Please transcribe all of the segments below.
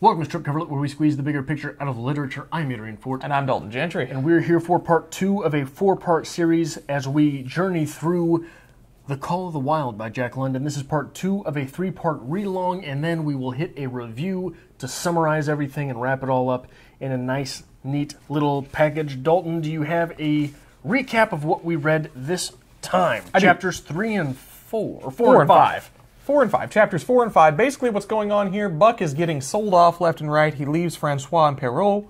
Welcome to Strip Cover Lit, where we squeeze the bigger picture out of literature. I'm Adrian Fort. And I'm Dalton Gentry. And we're here for part 2 of a 4-part series as we journey through The Call of the Wild by Jack London. This is part 2 of a 3-part read-along, and then we will hit a review to summarize everything and wrap it all up in a nice, neat little package. Dalton, do you have a recap of what we read this time? Chapters 3 and 4, or 4 and 5. 4 and 5. Chapters 4 and 5. Basically what's going on here, Buck is getting sold off left and right. He leaves Francois and Perrault.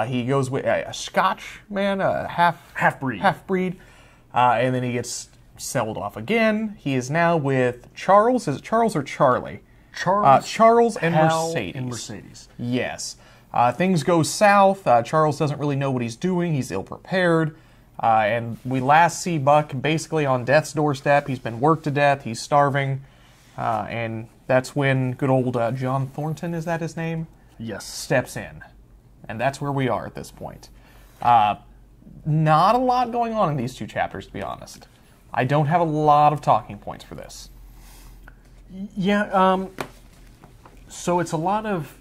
He goes with a Scotch man, a half-breed. And then he gets sold off again. He is now with Charles. Is it Charles or Charlie? Charles and Mercedes. Yes. Things go south. Charles doesn't really know what he's doing. He's ill-prepared. And we last see Buck basically on death's doorstep. He's been worked to death. He's starving. And that's when good old John Thornton, is that his name? Yes. Steps in. And that's where we are at this point. Not a lot going on in these 2 chapters, to be honest. I don't have a lot of talking points for this. Yeah, so it's a lot of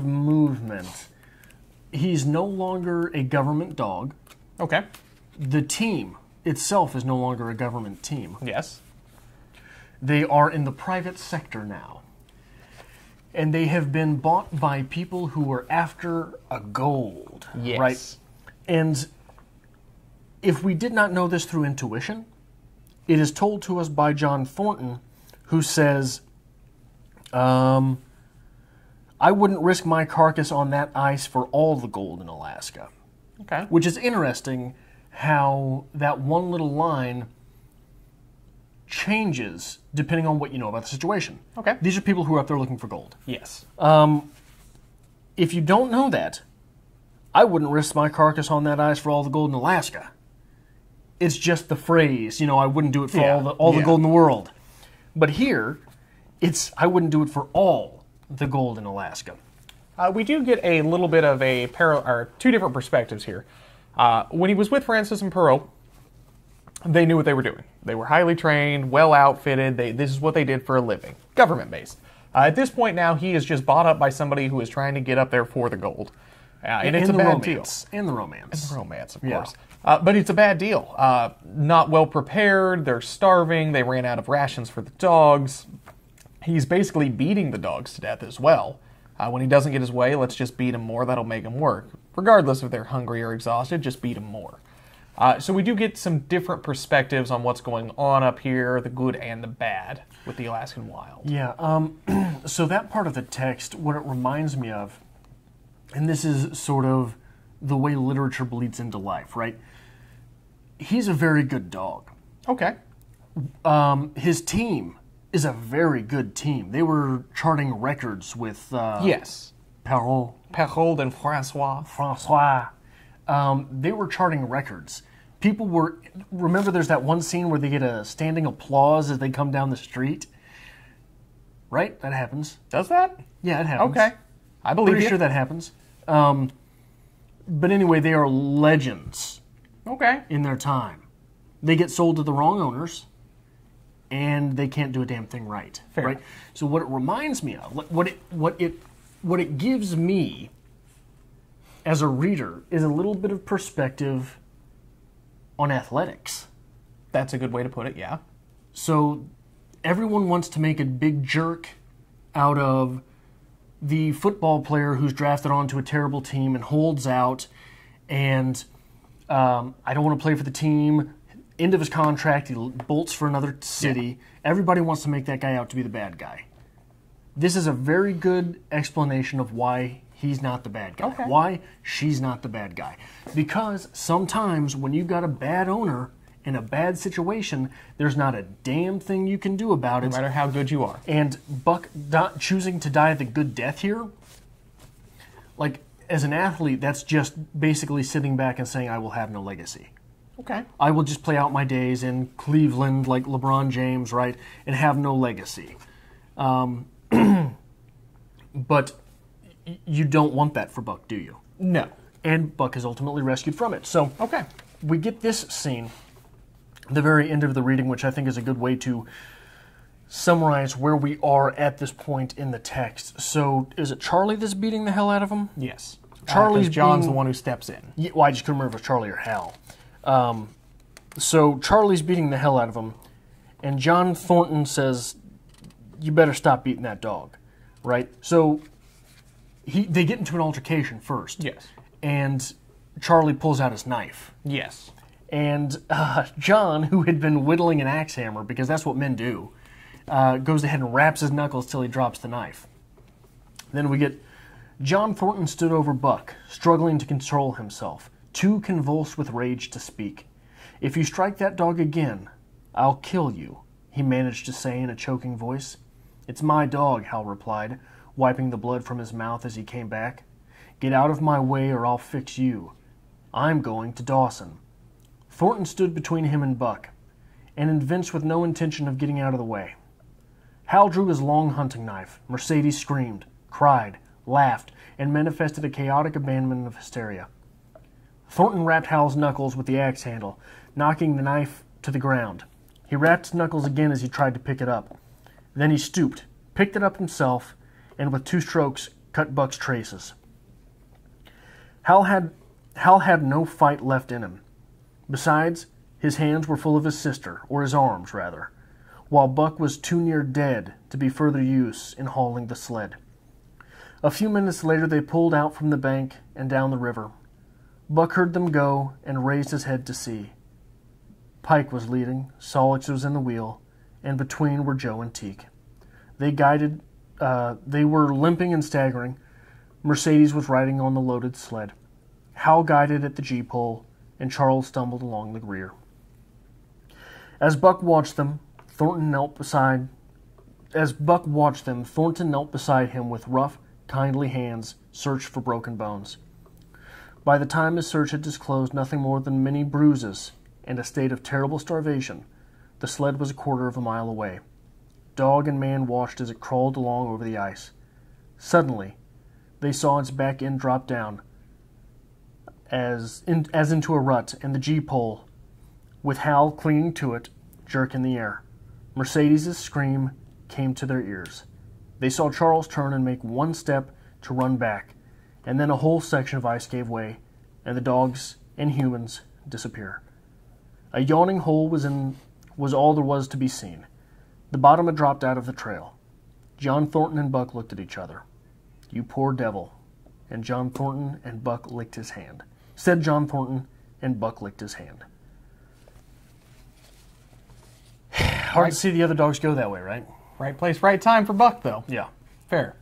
movement. He's no longer a government dog. Okay. The team itself is no longer a government team. Yes. They are in the private sector now. And they have been bought by people who are after a gold. Yes. Right? And if we did not know this through intuition, it is told to us by John Thornton, who says, I wouldn't risk my carcass on that ice for all the gold in Alaska. Okay. Which is interesting how that one little line changes depending on what you know about the situation. Okay. These are people who are up there looking for gold. Yes. If you don't know that, I wouldn't risk my carcass on that ice for all the gold in Alaska. It's just the phrase, I wouldn't do it for all the gold in the world. But here, it's I wouldn't do it for all the gold in Alaska. We do get a little bit of a or 2 different perspectives here. When he was with Francis and Perrault, they knew what they were doing. They were highly trained, well outfitted. This is what they did for a living, government-based. At this point now, he is just bought up by somebody who is trying to get up there for the gold. And it's a bad deal. And the romance. And the romance, of course. But it's a bad deal. Not well prepared. They're starving. They ran out of rations for the dogs. He's basically beating the dogs to death as well. When he doesn't get his way, let's just beat him more. That'll make him work. Regardless if they're hungry or exhausted, just beat him more. So we do get some different perspectives on what's going on up here, the good and the bad, with the Alaskan Wild. Yeah, so that part of the text, what it reminds me of, and this is sort of the way literature bleeds into life, right? He's a very good dog. Okay. His team is a very good team. They were charting records with... yes. Perrault and Francois. They were charting records. People were... Remember there's that one scene where they get a standing applause as they come down the street? Right? That happens. Does that? Yeah, it happens. Okay. I believe Pretty sure that happens. But anyway, they are legends. Okay. In their time. They get sold to the wrong owners, and they can't do a damn thing right. Fair. Right? So what it reminds me of, what it gives me as a reader is a little bit of perspective on athletics. That's a good way to put it, yeah. So everyone wants to make a big jerk out of the football player who's drafted onto a terrible team and holds out, and I don't want to play for the team. End of his contract, he bolts for another city. Yeah. Everybody wants to make that guy out to be the bad guy. This is a very good explanation of why he's not the bad guy. Okay. Why she's not the bad guy. Because sometimes when you've got a bad owner in a bad situation, there's not a damn thing you can do about it. No matter how good you are. And Buck choosing to die the good death here, like, as an athlete, that's just basically sitting back and saying, I will have no legacy. Okay. I will just play out my days in Cleveland like LeBron James, right, and have no legacy. But you don't want that for Buck, do you? No. And Buck is ultimately rescued from it. So okay, we get this scene, the very end of the reading, which I think is a good way to summarize where we are at this point in the text. So, is it Charlie that's beating the hell out of him? Yes. Charlie's John's the one who steps in. Yeah, well, I just couldn't remember if it was Charlie or Hal. So Charlie's beating the hell out of him, and John Thornton says, "You better stop beating that dog," right? So they get into an altercation first. Yes. And Charlie pulls out his knife. Yes. And John, who had been whittling an axe hammer, because that's what men do, goes ahead and wraps his knuckles till he drops the knife. Then we get John Thornton stood over Buck, struggling to control himself, too convulsed with rage to speak. "If you strike that dog again, I'll kill you," he managed to say in a choking voice. "It's my dog," Hal replied, wiping the blood from his mouth as he came back. "Get out of my way or I'll fix you. I'm going to Dawson." Thornton stood between him and Buck, and evinced with no intention of getting out of the way. Hal drew his long hunting knife. Mercedes screamed, cried, laughed, and manifested a chaotic abandonment of hysteria. Thornton rapped Hal's knuckles with the axe handle, knocking the knife to the ground. He rapped his knuckles again as he tried to pick it up. Then he stooped, picked it up himself, and with 2 strokes cut Buck's traces. Hal had no fight left in him. Besides, his hands were full of his sister, or his arms, rather, while Buck was too near dead to be further use in hauling the sled. A few minutes later they pulled out from the bank and down the river. Buck heard them go and raised his head to see. Pike was leading, Solix was in the wheel, and between were Joe and Teak. They were limping and staggering. Mercedes was riding on the loaded sled. Hal guided at the G-pole, and Charles stumbled along the rear. As Buck watched them, Thornton knelt beside him with rough, kindly hands, searched for broken bones. By the time his search had disclosed nothing more than many bruises and a state of terrible starvation, the sled was a quarter of a mile away. Dog and man watched as it crawled along over the ice. Suddenly, they saw its back end drop down, as into a rut, and the G-pole, with Hal clinging to it, jerk in the air. Mercedes' scream came to their ears. They saw Charles turn and make one step to run back, and then a whole section of ice gave way, and the dogs and humans disappear. A yawning hole was all there was to be seen. The bottom had dropped out of the trail. John Thornton and Buck looked at each other. "You poor devil," and John Thornton and Buck licked his hand. Said John Thornton, and Buck licked his hand. Hard to see the other dogs go that way, right? Right place, right time for Buck, though. Yeah. Fair.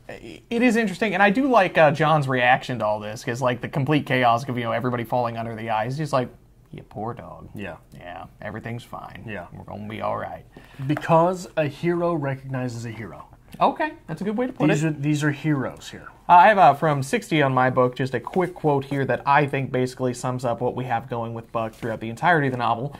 It is interesting, and I do like John's reaction to all this, because like the complete chaos of everybody falling under the ice. He's like, "You poor dog. Yeah. Yeah, everything's fine. Yeah. We're going to be all right." Because a hero recognizes a hero. Okay, that's a good way to put it. These are heroes here. I have from 60 on my book just a quick quote here that I think basically sums up what we have going with Buck throughout the entirety of the novel.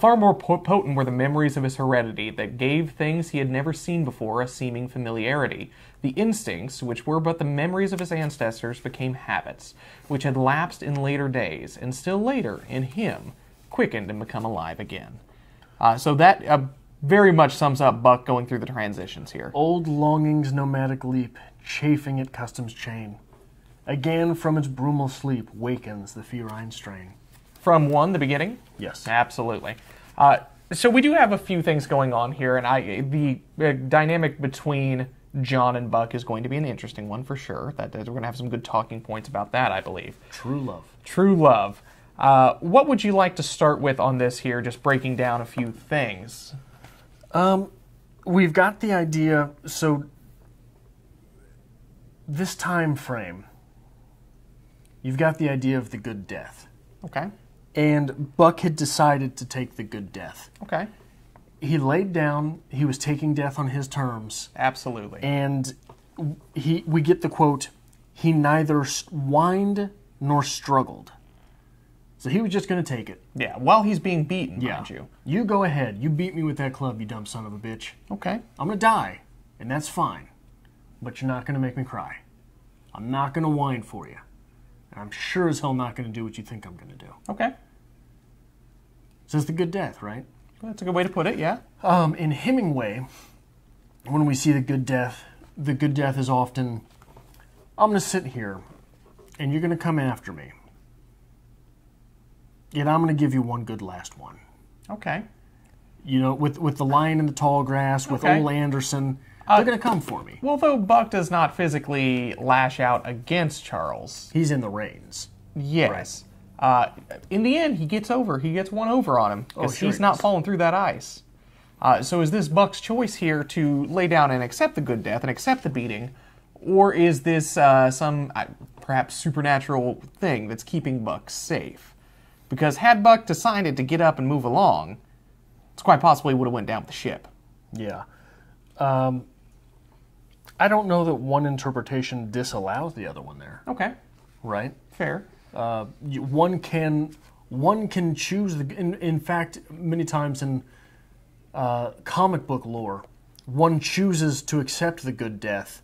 Far more potent were the memories of his heredity that gave things he had never seen before a seeming familiarity. The instincts, which were but the memories of his ancestors, became habits, which had lapsed in later days, and still later, in him, quickened and become alive again. So that very much sums up Buck going through the transitions here. Old longing's nomadic leap, chafing at custom's chain. Again from its brumal sleep wakens the ferine strain. From the beginning? Yes. Absolutely. So we do have a few things going on here, and the dynamic between John and Buck is going to be an interesting one for sure. We're going to have some good talking points about that, I believe. True love. True love. What would you like to start with on this here, just breaking down a few things? We've got the idea, so this time frame, you've got the idea of the good death. Okay. And Buck had decided to take the good death. Okay. He laid down, he was taking death on his terms. Absolutely. And we get the quote, he neither whined nor struggled. So he was just going to take it. Yeah, while he's being beaten, mind you. You go ahead. You beat me with that club, you dumb son of a bitch. Okay. I'm going to die, and that's fine. But you're not going to make me cry. I'm not going to whine for you. And I'm sure as hell not going to do what you think I'm going to do. Okay. So it's the good death, right? That's a good way to put it, yeah. In Hemingway, when we see the good death is often, I'm going to sit here, and you're going to come after me. Yet I'm going to give you one good last one. Okay. You know, with the lion in the tall grass, with old Anderson, they're going to come for me. Well, though Buck does not physically lash out against Charles. He's in the reins. Yes. Right. In the end, he gets one over on him, because he's not falling through that ice. So is this Buck's choice here to lay down and accept the good death and accept the beating, or is this some perhaps supernatural thing that's keeping Buck safe? Because had Buck decided to get up and move along, it's quite possible he would have went down with the ship. Yeah. I don't know that one interpretation disallows the other one there. Okay. Right? Fair. One can choose in fact, many times in comic book lore, one chooses to accept the good death,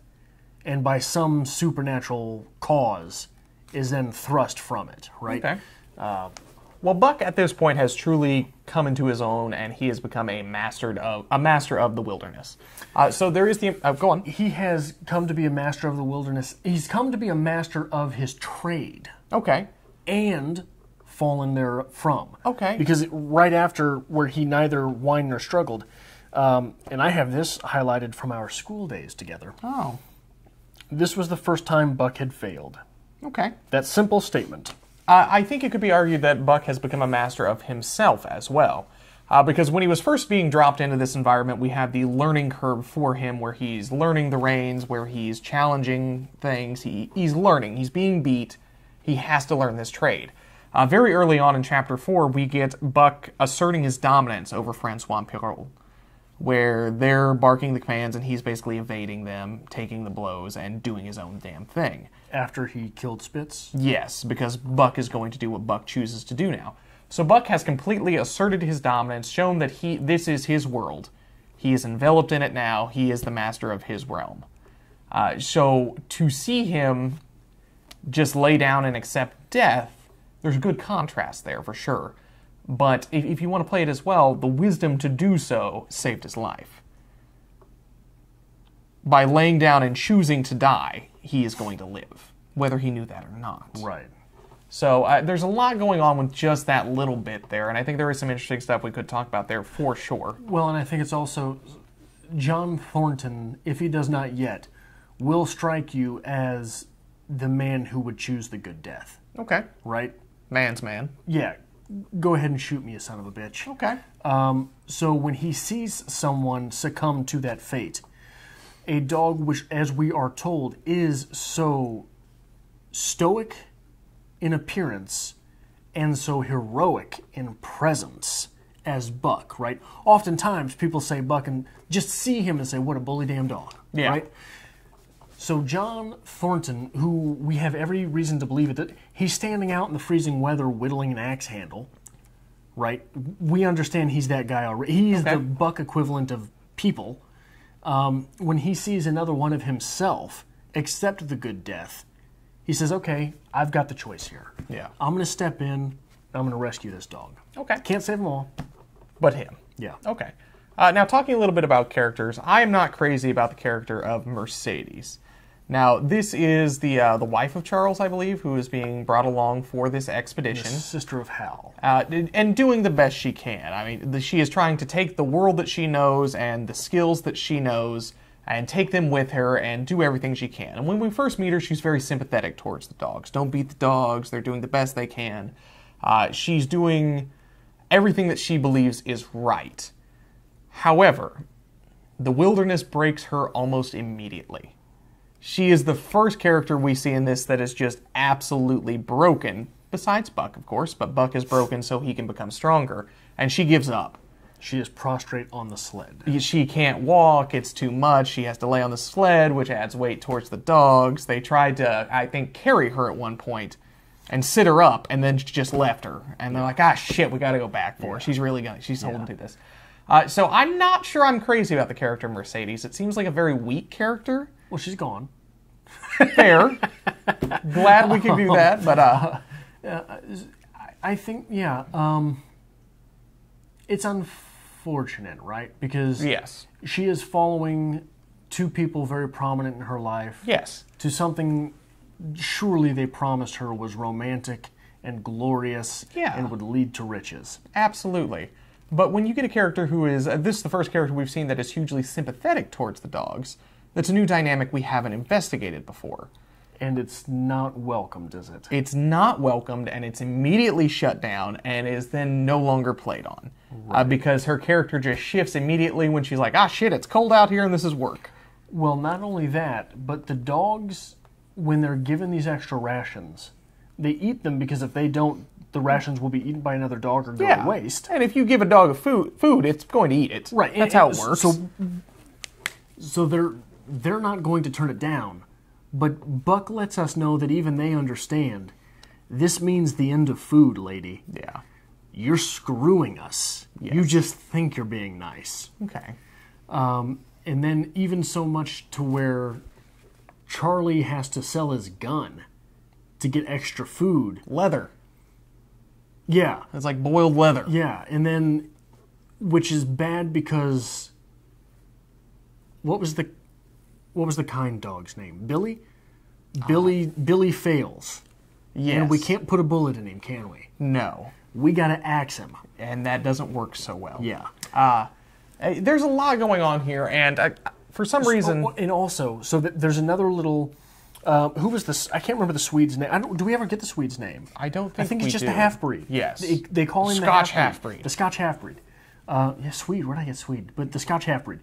and by some supernatural cause is then thrust from it. Right? Okay. Well, Buck at this point has truly come into his own, and he has become a master of the wilderness. So there is the go on. He has come to be a master of the wilderness. He's come to be a master of his trade. Okay. And fallen therefrom. Okay. Because right after where he neither whined nor struggled, and I have this highlighted from our school days together. Oh. This was the first time Buck had failed. Okay. That simple statement. I think it could be argued that Buck has become a master of himself as well. Because when he was first being dropped into this environment, we have the learning curve for him where he's learning the reins, where he's challenging things. He's learning. He's being beat. He has to learn this trade. Very early on in Chapter 4, we get Buck asserting his dominance over Francois and Perrault, where they're barking the commands and he's basically evading them, taking the blows, and doing his own damn thing. After he killed Spitz? Yes, because Buck is going to do what Buck chooses to do now. So Buck has completely asserted his dominance, shown that this is his world. He is enveloped in it now. He is the master of his realm. So to see him just lay down and accept death, there's a good contrast there for sure. But if you want to play it as well, the wisdom to do so saved his life. By laying down and choosing to die, he is going to live, whether he knew that or not. Right. So there's a lot going on with just that little bit there, and I think there is some interesting stuff we could talk about there for sure. Well, and I think it's also John Thornton, if he does not yet, will strike you as the man who would choose the good death. Okay. Right? Man's man. Yeah. Go ahead and shoot me, you son of a bitch. Okay. So when he sees someone succumb to that fate, a dog which, as we are told, is so stoic in appearance and so heroic in presence as Buck, right? Oftentimes people say Buck and just see him and say, what a bully damn dog, yeah. Right? So John Thornton, who we have every reason to believe that he's standing out in the freezing weather whittling an axe handle, right? We understand he's that guy already. He's the Buck equivalent of people. When he sees another one of himself accept the good death, he says, okay, I've got the choice here. Yeah. I'm going to step in, and I'm going to rescue this dog. Okay. Can't save them all. But him. Yeah. Okay. Now, talking a little bit about characters, I am not crazy about the character of Mercedes. Now, this is the wife of Charles, I believe, who is being brought along for this expedition. The sister of Hal. And doing the best she can. I mean, she is trying to take the world that she knows and the skills that she knows and take them with her and do everything she can. And when we first meet her, she's very sympathetic towards the dogs. Don't beat the dogs. They're doing the best they can. She's doing everything that she believes is right. However, the wilderness breaks her almost immediately. She is the first character we see in this that is just absolutely broken, besides Buck, of course, but Buck is broken so he can become stronger, and she gives up. She is prostrate on the sled. She can't walk, it's too much, she has to lay on the sled, which adds weight towards the dogs. They tried to, I think, carry her at one point and sit her up, and then just left her. And they're like, ah, shit, we gotta go back for her. She's really she's holding to this. So I'm not sure I'm crazy about the character Mercedes. It seems like a very weak character. Well, she's gone. Fair. Glad we could do that, but I think, it's unfortunate, right? Because Yes. she is following two people very prominent in her life. Yes. To something surely they promised her was romantic and glorious and would lead to riches. Absolutely. But when you get a character who is, this is the first character we've seen that is hugely sympathetic towards the dogs, that's a new dynamic we haven't investigated before. And it's not welcomed, is it? It's not welcomed, and it's immediately shut down, and is then no longer played on. Right. Because her character just shifts immediately when she's like, ah, shit, it's cold out here and this is work. Well, not only that, but the dogs, when they're given these extra rations, they eat them because if they don't, the rations will be eaten by another dog or go to waste. And if you give a dog food, it's going to eat it. Right. That's how it works. So they're not going to turn it down. But Buck lets us know that even they understand. This means the end of food, lady. Yeah. You're screwing us. Yes. You just think you're being nice. Okay. And then even so much to where Charlie has to sell his gun to get extra food. Leather. Yeah. It's like boiled leather. Yeah, and then, which is bad because, what was the kind dog's name? Billy? Billy fails. Yes. And we can't put a bullet in him, can we? No. We gotta axe him. And that doesn't work so well. Yeah. There's a lot going on here, and for some reason... And also, so there's another little... who was this? I can't remember the Swede's name. Do we ever get the Swede's name? I don't think I think we it's just do. a half-breed. Yes. They call him Scotch the half-breed. The Scotch half-breed. Yeah, Swede. Where did I get Swede? But the Scotch half-breed.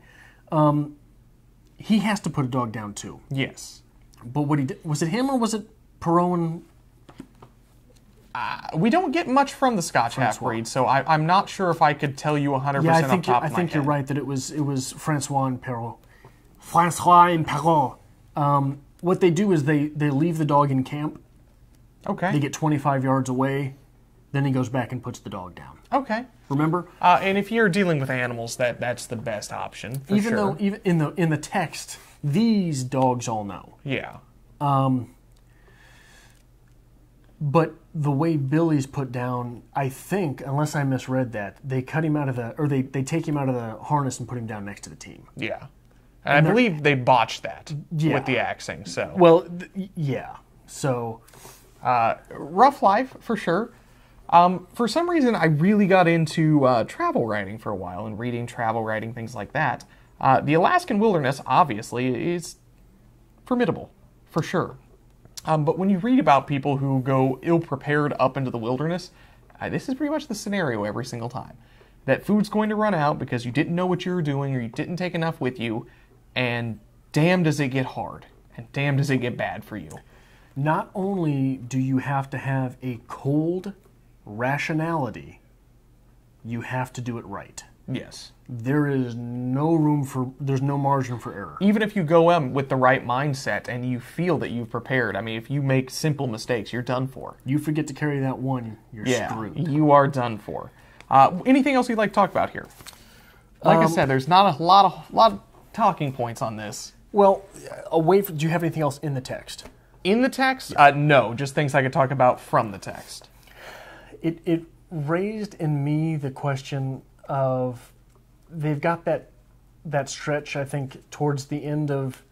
He has to put a dog down, too. Yes. But what he did... Was it him or was it Perot and... We don't get much from the Scotch half-breed, so I'm not sure if I could tell you 100% off top of my head. I think you're right that it was Francois and Perot. Francois and Perot. What they do is they leave the dog in camp. Okay. They get 25 yards away. Then he goes back and puts the dog down. Okay. Remember? And if you're dealing with animals, that's the best option. Even though in the text, these dogs all know. Yeah. But the way Billy's put down, I think, unless I misread that, they cut him out of they take him out of the harness and put him down next to the team. Yeah. And I believe they botched that with the axing. So. Well, yeah. So, rough life for sure. For some reason, I really got into travel writing for a while and reading travel writing, things like that. The Alaskan wilderness, obviously, is formidable, for sure. But when you read about people who go ill-prepared up into the wilderness, this is pretty much the scenario every single time. That food's going to run out because you didn't know what you were doing or you didn't take enough with you, and damn does it get hard, and damn does it get bad for you. Not only do you have to have a cold rationality, you have to do it right. Yes. There's no margin for error. Even if you go in with the right mindset and you feel that you've prepared, I mean, if you make simple mistakes, you're done for. You forget to carry that one, you're screwed. You are done for. Anything else you'd like to talk about here? Like I said, there's not a lot of talking points on this. Well, do you have anything else in the text? In the text? No, just things I could talk about from the text. It raised in me the question of, they've got that stretch, I think, towards the end of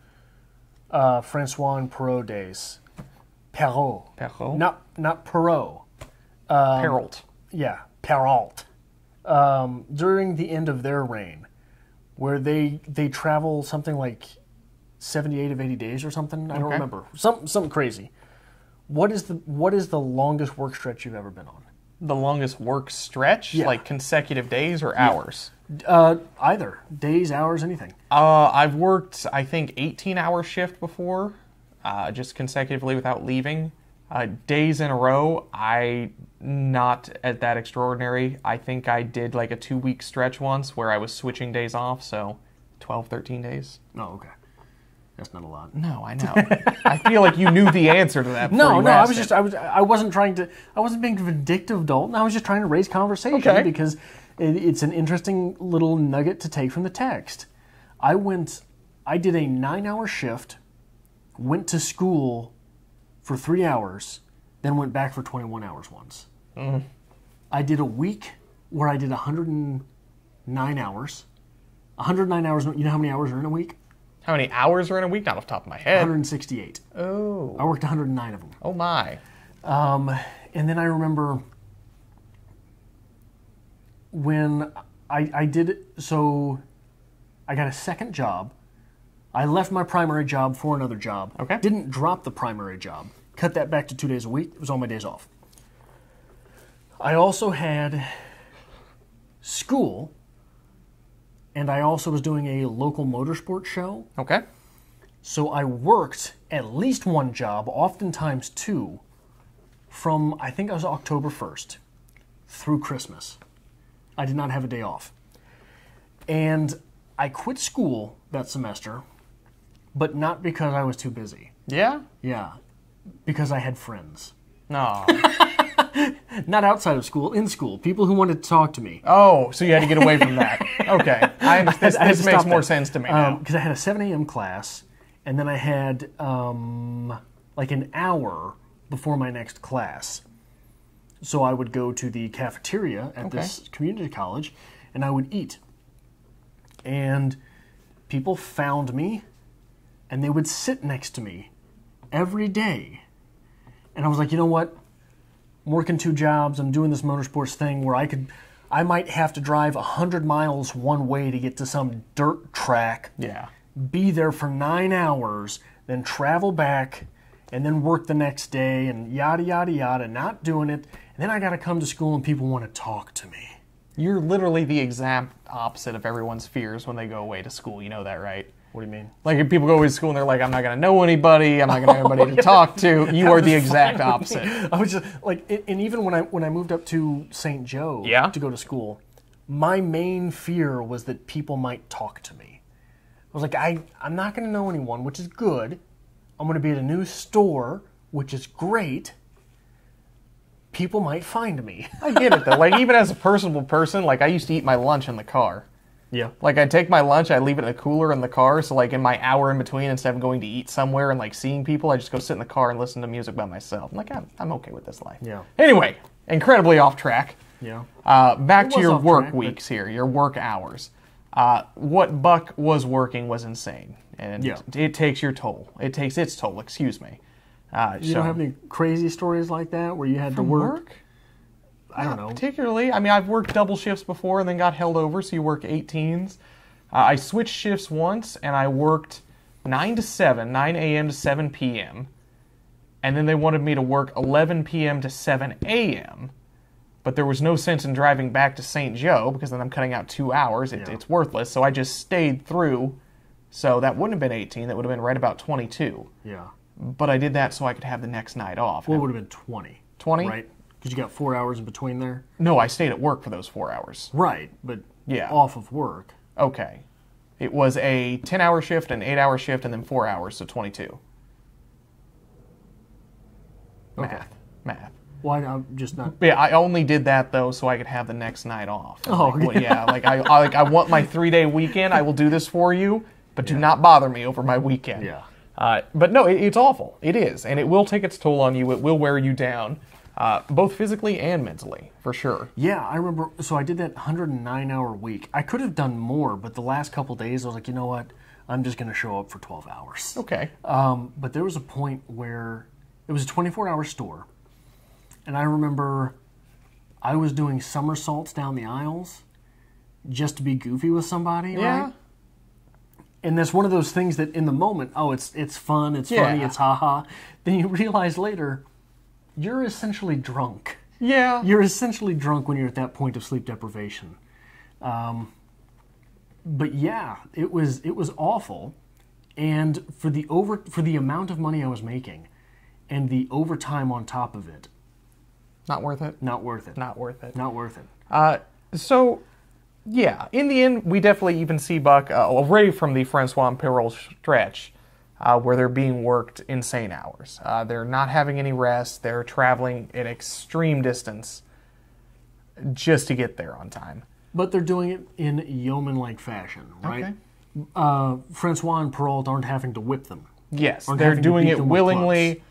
Francois and Perot days. Perot. Perot? Not Perot. Perrault. Yeah, Perrault. During the end of their reign, where they travel something like 78 of 80 days or something. I don't remember. Something crazy. What is the longest work stretch you've ever been on? The longest work stretch? Yeah. Like consecutive days or hours? Either. Days, hours, anything. I've worked, I think, 18-hour shift before, just consecutively without leaving. Days in a row, not at that extraordinary. I think I did like a 2-week stretch once where I was switching days off, so 12, 13 days. Oh, okay. That's not a lot. No, I know. I feel like you knew the answer to that. I wasn't being vindictive, Dalton. I was just trying to raise conversation because it's an interesting little nugget to take from the text. I did a 9-hour shift, went to school for 3 hours, then went back for 21 hours once. I did a week where I did 100 9 hours. 109 hours. You know how many hours are in a week? How many hours are in a week? Not off the top of my head. 168. Oh. I worked 109 of them. Oh, my. And then I remember when I did, so I got a second job. I left my primary job for another job. Okay. Didn't drop the primary job. Cut that back to 2 days a week. It was all my days off. I also had school, and I also was doing a local motorsport show. Okay. So I worked at least one job, oftentimes two, from I think it was October 1st through Christmas. I did not have a day off. And I quit school that semester, but not because I was too busy. Yeah? Yeah, because I had friends. No. Not outside of school, in school. People who wanted to talk to me. Oh, so you had to get away from that. Okay. I understand. This makes more sense to me now. Because I had a 7 a.m. class, and then I had like an hour before my next class. So I would go to the cafeteria at this community college, and I would eat. And people found me, and they would sit next to me every day. And I was like, you know what? I'm working 2 jobs. I'm doing this motorsports thing where I might have to drive 100 miles one way to get to some dirt track. Yeah. Be there for 9 hours, then travel back, and then work the next day, and yada, yada, yada, not doing it. And then I got to come to school and people want to talk to me. You're literally the exact opposite of everyone's fears when they go away to school. You know that, right? What do you mean? Like, if people go away to school and they're like, I'm not going to know anybody, I'm not going to have anybody to talk to, you are the exact opposite. I was just, like, and even when I moved up to St. Joe to go to school, my main fear was that people might talk to me. I was like, I'm not going to know anyone, which is good. I'm going to be at a new store, which is great. People might find me. I get it, though. Like, even as a personable person, like, I used to eat my lunch in the car. Yeah. Like, I'd take my lunch, I'd leave it in the cooler in the car, so, like, in my hour in between, instead of going to eat somewhere and, like, seeing people, I just go sit in the car and listen to music by myself. I'm like, I'm okay with this life. Yeah. Anyway, incredibly off track. Yeah. Back to your work weeks here, your work hours. What Buck was working was insane, and it takes your toll. It takes its toll, excuse me. You don't have any crazy stories like that where you had to work? I don't know. Particularly. I mean, I've worked double shifts before and then got held over, so you work 18s. I switched shifts once, and I worked 9 to 7, 9 a.m. to 7 p.m., and then they wanted me to work 11 p.m. to 7 a.m., but there was no sense in driving back to St. Joe, because then I'm cutting out 2 hours. It's worthless, so I just stayed through. So that wouldn't have been 18. That would have been right about 22. Yeah. But I did that so I could have the next night off. Well, it would have been 20. 20? Right? Because you got 4 hours in between there? No, I stayed at work for those 4 hours. Right, but off of work. Okay. It was a 10-hour shift, an 8-hour shift, and then 4 hours, so 22. Okay. Math. Why I'm just not... Yeah, I only did that, though, so I could have the next night off. Oh, like, well, yeah. Like, I want my 3-day weekend. I will do this for you, but do not bother me over my weekend. Yeah. But no, it's awful. It is, and it will take its toll on you. It will wear you down, both physically and mentally, for sure. Yeah, I remember. So I did that 109-hour week. I could have done more, but the last couple days I was like, you know what? I'm just going to show up for 12 hours. Okay. But there was a point where it was a 24-hour store, and I remember I was doing somersaults down the aisles just to be goofy with somebody, right? And that's one of those things that in the moment, it's fun, it's funny, it's haha. Then you realize later, you're essentially drunk. Yeah. You're essentially drunk when you're at that point of sleep deprivation. But yeah, it was awful. And for the amount of money I was making and the overtime on top of it. Not worth it? Not worth it. Not worth it. Not worth it. So... yeah, in the end, we definitely even see Buck away from the Francois and Perrault stretch where they're being worked insane hours. They're not having any rest. They're traveling an extreme distance just to get there on time. But they're doing it in yeoman-like fashion, right? Okay. Francois and Perrault aren't having to whip them. Yes, they're doing it willingly.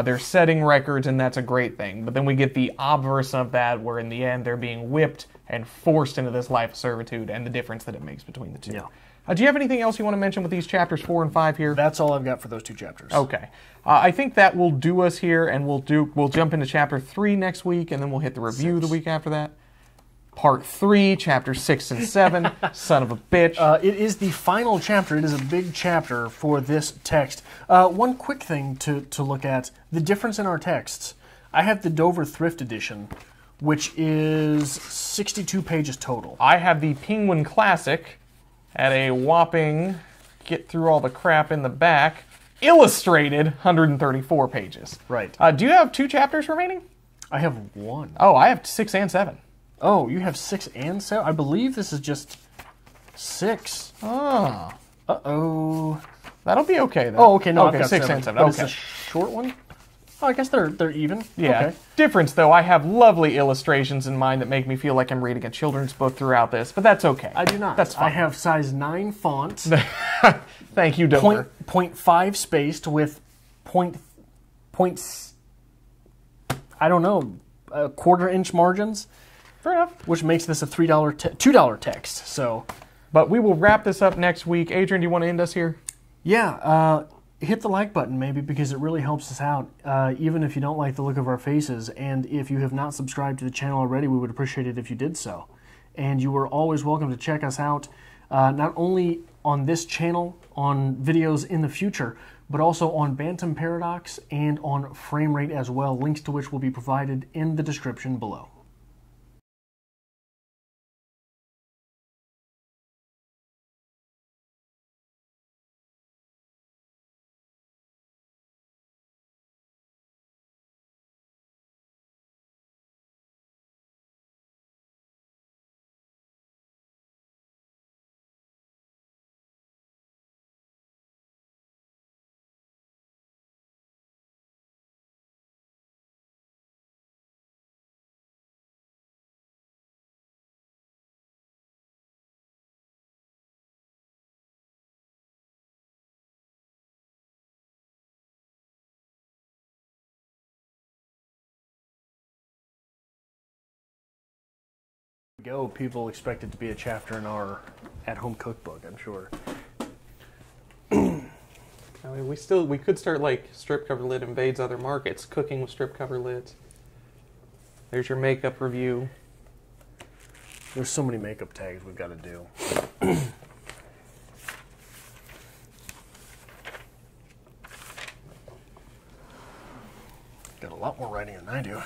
They're setting records, and that's a great thing. But then we get the obverse of that, where in the end they're being whipped and forced into this life of servitude, and the difference that it makes between the two. Yeah. Do you have anything else you want to mention with these chapters 4 and 5 here? That's all I've got for those 2 chapters. Okay. I think that will do us here, and we'll jump into chapter 3 next week, and then we'll hit the review the week after that. Part 3, chapters 6 and 7. Son of a bitch. It is the final chapter. It is a big chapter for this text. One quick thing to look at, the difference in our texts. I have the Dover Thrift Edition, which is 62 pages total. I have the Penguin Classic at a whopping, get through all the crap in the back, illustrated 134 pages. Right. Do you have 2 chapters remaining? I have 1. Oh, I have 6 and 7. Oh, you have 6 and 7? I believe this is just 6. Oh. Uh-oh. That'll be okay, though. Oh, okay, no, okay, I've got 6 7. and 7. But Okay. it's a short one? Oh, I guess they're even. Yeah. Okay. Difference, though, I have lovely illustrations in mind that make me feel like I'm reading a children's book throughout this, but that's okay. I do not. That's fine. I have size 9 font. Thank you, Dover. 0.5 spaced with I don't know, quarter-inch margins. Fair enough. Which makes this a $2 text. So, but we will wrap this up next week. Adrian, do you want to end us here? Yeah, hit the like button maybe, because it really helps us out, even if you don't like the look of our faces. And if you have not subscribed to the channel already, we would appreciate it if you did so. And you are always welcome to check us out, not only on this channel, on videos in the future, but also on Bantam Paradox and on Frame Rate as well, links to which will be provided in the description below. Go, people expect it to be a chapter in our at-home cookbook, I'm sure. I mean, we could start like strip cover lid invades other markets, cooking with strip cover lids. There's your makeup review. There's so many makeup tags we've got to do. Got a lot more writing than I do.